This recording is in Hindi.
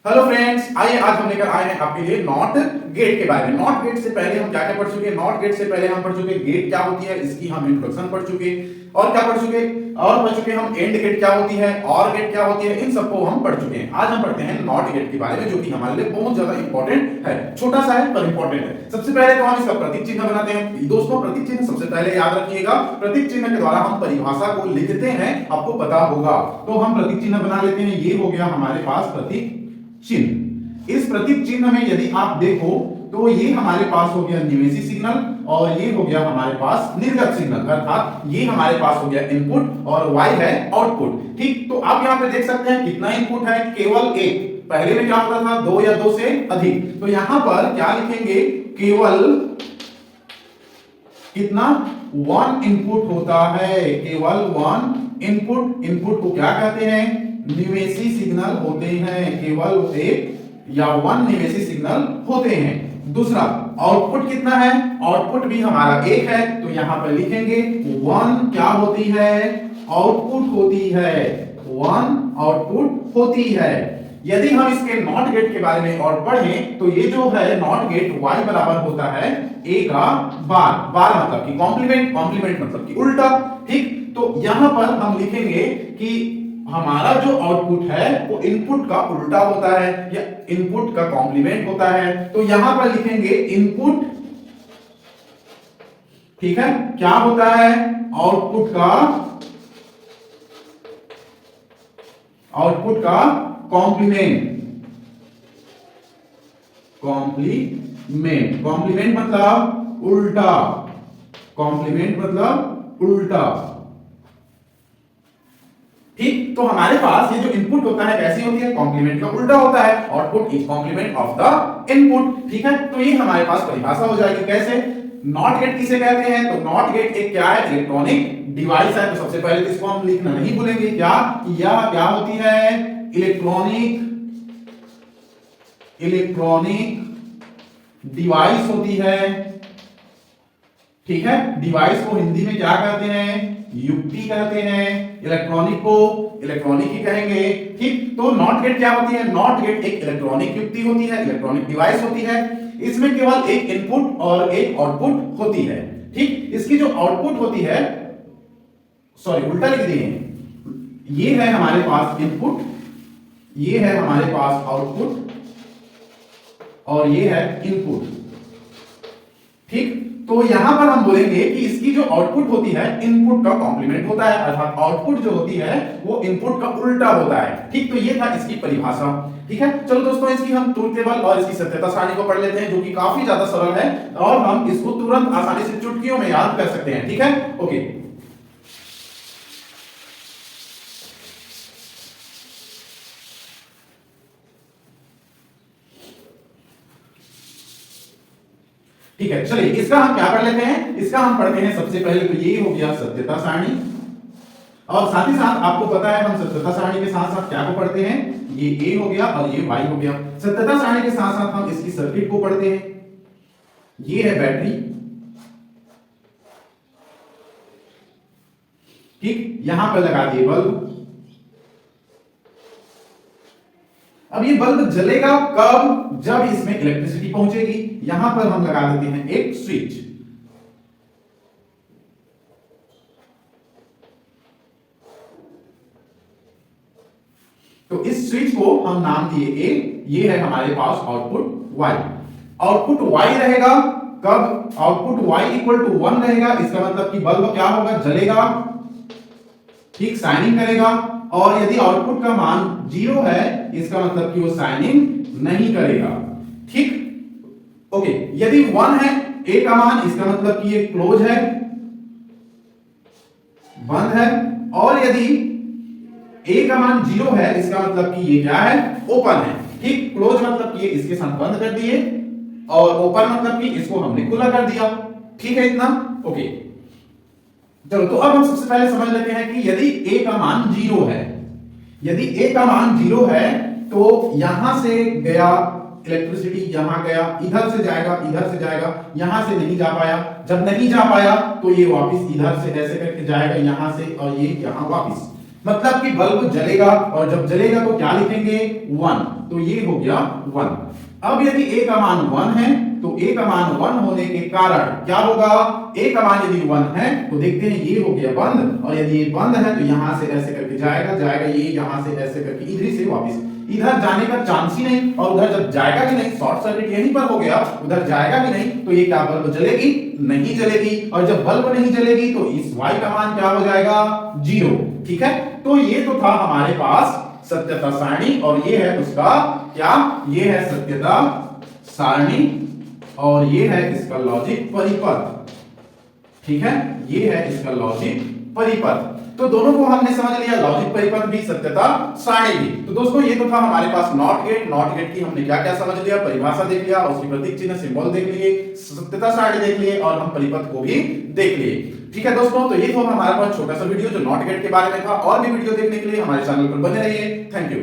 हेलो फ्रेंड्स, आइए आज हम लेकर आए हैं आपके लिए नॉट गेट के बारे में। नॉट गेट से पहले हम क्या क्या पढ़ चुके हैं? नॉट गेट से पहले हम पढ़ चुके गेट क्या होती है, इसकी हम इंट्रोडक्शन पढ़ चुके, और क्या पढ़ चुके, और पढ़ चुके हम एंड गेट क्या होती है, और गेट क्या होती है, इन सबको हम पढ़ चुके हैं। आज हम पढ़ते हैं नॉट गेट के बारे में, जो कि हमारे लिए बहुत ज्यादा इंपॉर्टेंट है। छोटा सा है पर इंपॉर्टेंट है। सबसे पहले तो हम इसका प्रतीक चिन्ह बनाते हैं। दोस्तों, प्रतीक चिन्ह सबसे पहले याद रखिएगा। प्रतीक चिन्ह के द्वारा हम परिभाषा को लिखते हैं, आपको पता होगा। तो हम प्रतीक चिन्ह बना लेते हैं। ये हो गया हमारे पास प्रतीक चिन्ह। इस प्रतीक चिन्ह में यदि आप देखो तो ये हमारे पास हो गया निवेशी सिग्नल, और ये हो गया हमारे पास निर्गत सिग्नल, अर्थात ये हमारे पास हो गया इनपुट और y है आउटपुट। ठीक, तो आप यहां पे देख सकते हैं कितना इनपुट है, केवल एक। पहले में क्या होता था, दो या दो से अधिक। तो यहां पर क्या लिखेंगे, केवल कितना, वन इनपुट होता है, केवल वन इनपुट। इनपुट को क्या कहते हैं, निवेशी सिग्नल होते हैं, केवल एक या वन निवेशी सिग्नल होते हैं। दूसरा, आउटपुट कितना है, आउटपुट भी हमारा एक है। तो यहां पर लिखेंगे वन क्या होती है, आउटपुट होती है, वन आउटपुट होती है। यदि हम इसके नॉट गेट के बारे में और पढ़ें तो ये जो है नॉट गेट y बराबर होता है a का बार। बार मतलब कि कॉम्प्लीमेंट, कॉम्प्लीमेंट मतलब कि उल्टा। ठीक, तो यहां पर हम लिखेंगे कि हमारा जो आउटपुट है वो इनपुट का उल्टा होता है या इनपुट का कॉम्प्लीमेंट होता है। तो यहां पर लिखेंगे इनपुट, ठीक है, क्या होता है, आउटपुट का कॉम्प्लीमेंट। कॉम्प्लीमेंट, कॉम्प्लीमेंट मतलब उल्टा, कॉम्प्लीमेंट मतलब उल्टा। ठीक, तो हमारे पास ये जो इनपुट होता है कैसी होती है, कॉम्प्लीमेंट का उल्टा होता है। Output is complement of the input. ठीक है, तो ये हमारे पास परिभाषा हो जाएगी। कैसे, नॉट गेट किसे कहते हैं, तो नॉट गेट एक क्या है, इलेक्ट्रॉनिक डिवाइस है। तो सबसे पहले तो इसको हम लिखना नहीं भूलेंगे, क्या, यह क्या होती है, इलेक्ट्रॉनिक डिवाइस होती है। ठीक है, डिवाइस को हिंदी में क्या कहते हैं, युक्ति कहते हैं। इलेक्ट्रॉनिक को इलेक्ट्रॉनिक ही कहेंगे। ठीक, तो नॉट गेट क्या होती है, नॉट गेट एक इलेक्ट्रॉनिक युक्ति होती है, इलेक्ट्रॉनिक डिवाइस होती है। इसमें केवल एक इनपुट और एक आउटपुट होती है। ठीक, इसकी जो आउटपुट होती है, सॉरी उल्टा लिख दिए, ये है हमारे पास इनपुट, ये है हमारे पास आउटपुट, और ये है इनपुट। ठीक, तो यहां पर हम बोलेंगे कि इसकी जो आउटपुट होती है इनपुट का कॉम्प्लीमेंट होता है, अर्थात आउटपुट जो होती है वो इनपुट का उल्टा होता है। ठीक, तो ये था इसकी परिभाषा। ठीक है, चलो दोस्तों, इसकी हम ट्रूथ टेबल और इसकी सत्यता सारणी को पढ़ लेते हैं, जो कि काफी ज्यादा सरल है और हम इसको तुरंत आसानी से चुटकियों में याद कर सकते हैं। ठीक है, ओके। ठीक है, चलिए इसका हम क्या पढ़ लेते हैं, इसका हम पढ़ते हैं सबसे पहले तो ये हो गया सत्यता सारणी, और साथ ही साथ आपको पता है हम सत्यता सारणी के साथ साथ क्या को पढ़ते हैं, ये A हो गया और ये Y हो गया। सत्यता सारणी के साथ साथ हम इसकी सर्किट को पढ़ते हैं। ये है बैटरी, ठीक, यहां पर लगा दिए बल्ब। अब ये बल्ब जलेगा कब, जब इसमें इलेक्ट्रिसिटी पहुंचेगी। यहां पर हम लगा देते हैं एक स्विच। तो इस स्विच को हम नाम दिए ए। ये है हमारे पास आउटपुट Y। आउटपुट Y रहेगा कब, आउटपुट Y इक्वल टू 1 रहेगा। इसका मतलब कि बल्ब क्या होगा, जलेगा, ठीक, शाइनिंग करेगा। और यदि आउटपुट का मान 0 है, इसका मतलब कि वो शाइनिंग नहीं करेगा। ठीक, ओके। यदि 1 है A का मान, इसका मतलब कि ये क्लोज है, बंद है। और यदि A का मान 0 है, इसका मतलब कि ये क्या है, ओपन है। ठीक, क्लोज मतलब कि ये इसके साथ बंद कर दिए, और ओपन मतलब कि इसको हमने खुला कर दिया। ठीक है, इतना ओके। चलो, तो अब हम सबसे पहले समझ लेते हैं कि यदि A का मान 0 है, यदि A का मान 0 है तो यहां से गया इलेक्ट्रिसिटी, यहां गया, इधर से जाएगा, इधर से जाएगा, यहां से नहीं जा पाया। जब नहीं जा पाया तो ये वापस इधर से ऐसे करके जाएगा यहां से, और ये यहां वापस। मतलब कि बल्ब जलेगा और जब जलेगा तो क्या लिखेंगे 1, तो ये हो गया 1। अब यदि a का मान 1 है तो a का मान 1 होने के कारण क्या होगा, a का मान यदि 1 है तो देखते हैं ये हो गया बंद, और यदि ये बंद है तो यहां से ऐसे करके जाएगा ये यहां से ऐसे करके इधर से वापस, इधर जाने का चांस ही नहीं, और उधर जब जाएगा भी नहीं, शॉर्ट सर्किट यहीं पर हो गया, उधर जाएगा भी नहीं, तो ये क्या बल्ब जलेगी, नहीं जलेगी। और जब बल्ब नहीं जलेगी तो इस y का मान क्या हो जाएगा 0। ठीक है, तो ये तो था हमारे पास सत्यता सारणी, और ये है उसका क्या, ये है सत्यता सारणी और ये है इसका लॉजिक परिपथ। ठीक है, ये है इसका लॉजिक परिपथ। तो दोनों को हमने समझ लिया, लॉजिक परिपथ भी सत्यता सारणी भी। तो दोस्तों ये तो था हमारे पास नॉट गेट की हमने क्या क्या समझ लिया, परिभाषा देख लिया, उसकी प्रतीक चिन्ह सिंबल देख लिए, सत्यता सारणी देख लिए, और हम परिपथ को भी देख लिए। ठीक है दोस्तों, तो ये तो हमारे पास छोटा सा वीडियो जो नॉट गेट के बारे में था। और भी वीडियो देखने के लिए हमारे चैनल पर बने रहिए। Thank you.